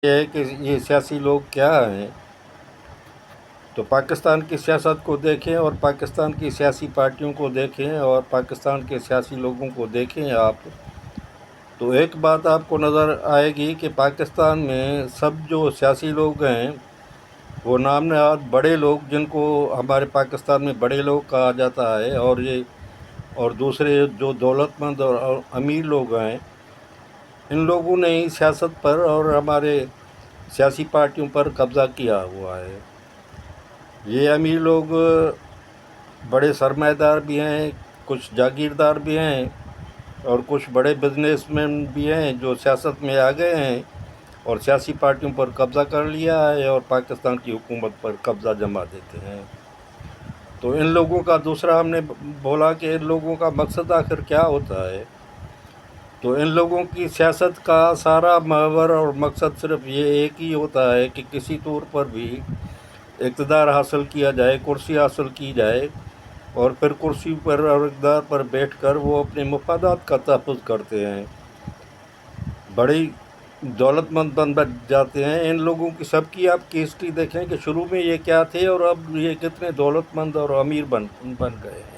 یہ ہے کہ یہ سیاسی لوگ کیا ہیں، تو پاکستان کی سیاست کو دیکھیں اور پاکستان کی سیاسی پارٹیوں کو دیکھیں اور پاکستان کے سیاسی لوگوں کو دیکھیں آپ، تو ایک بات آپ کو نظر آئے گی کہ پاکستان میں سب جو سیاسی لوگ ہیں وہ نام نہاد بڑے لوگ، جن کو ہمارے پاکستان میں بڑے لوگ کہا جاتا ہے، اور دوسرے جو دولت مند اور امیر لوگ ہیں، ان لوگوں نے ہی سیاست پر اور ہمارے سیاسی پارٹیوں پر قبضہ کیا ہوا ہے۔ یہ امیر لوگ بڑے سرمایہ دار بھی ہیں، کچھ جاگیردار بھی ہیں، اور کچھ بڑے بزنس مین بھی ہیں جو سیاست میں آ گئے ہیں اور سیاسی پارٹیوں پر قبضہ کر لیا ہے اور پاکستان کی حکومت پر قبضہ جما دیتے ہیں۔ تو ان لوگوں کا دوسرا ہم نے بولا کہ ان لوگوں کا مقصد آخر کیا ہوتا ہے، تو ان لوگوں کی سیاست کا سارا محور اور مقصد صرف یہ ایک ہی ہوتا ہے کہ کسی طور پر بھی اقتدار حاصل کیا جائے، کرسی حاصل کی جائے، اور پھر کرسی پر اور اقتدار پر بیٹھ کر وہ اپنے مفادات کا تحفظ کرتے ہیں، بڑی دولت مند بن جاتے ہیں۔ ان لوگوں کی سب کی آپ کی ہسٹری دیکھیں کہ شروع میں یہ کیا تھے اور اب یہ کتنے دولت مند اور امیر بن گئے ہیں۔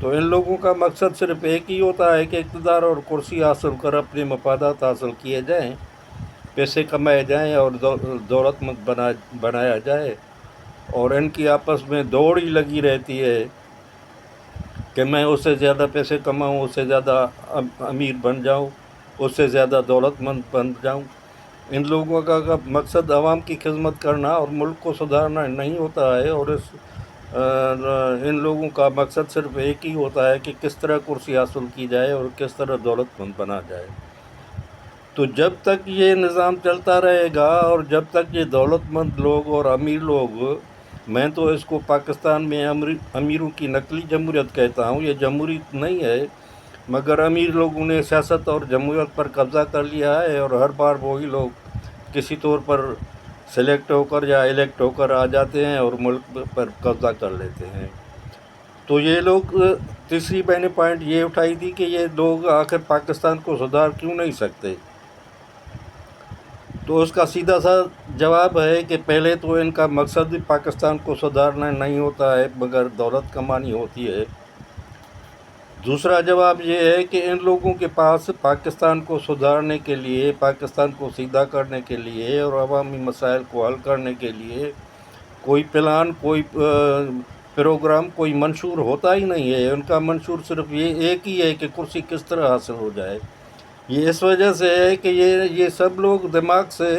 تو ان لوگوں کا مقصد صرف ایک ہی ہوتا ہے کہ اقتدار اور کرسی حاصل کر اپنے مفادات حاصل کیے جائیں، پیسے کمائے جائیں اور دولت مند بنایا جائے، اور ان کی آپس میں دوڑ ہی لگی رہتی ہے کہ میں اس سے زیادہ پیسے کماؤں، اس سے زیادہ امیر بن جاؤں، اس سے زیادہ دولت مند بن جاؤں۔ ان لوگوں کا مقصد عوام کی خدمت کرنا اور ملک کو سدھارنا نہیں ہوتا ہے، اور ان لوگوں کا مقصد صرف ایک ہی ہوتا ہے کہ کس طرح کرسی حاصل کی جائے اور کس طرح دولت مند بنا جائے۔ تو جب تک یہ نظام چلتا رہے گا اور جب تک یہ دولت مند لوگ اور امیر لوگ، میں تو اس کو پاکستان میں امیروں کی نقلی جمہوریت کہتا ہوں، یہ جمہوریت نہیں ہے، مگر امیر لوگوں نے سیاست اور جمہوریت پر قبضہ کر لیا ہے، اور ہر بار وہی لوگ کسی طور پر سلیکٹ ہو کر یا الیکٹ ہو کر آ جاتے ہیں اور ملک پر قبضہ کر لیتے ہیں۔ تو یہ لوگ تیسری میں نے پوائنٹ یہ اٹھائی تھی کہ یہ لوگ آخر پاکستان کو سدھار کیوں نہیں سکتے، تو اس کا سیدھا سا جواب ہے کہ پہلے تو ان کا مقصد پاکستان کو سدھارنا نہیں ہوتا ہے مگر دولت کمانی ہوتی ہے۔ دوسرا جواب یہ ہے کہ ان لوگوں کے پاس پاکستان کو سدھارنے کے لیے، پاکستان کو سیدھا کرنے کے لیے اور عوامی مسائل کو حل کرنے کے لیے کوئی پلان، کوئی پروگرام، کوئی منشور ہوتا ہی نہیں ہے۔ ان کا منشور صرف یہ ایک ہی ہے کہ کرسی کس طرح حاصل ہو جائے۔ یہ اس وجہ سے ہے کہ یہ سب لوگ دماغ سے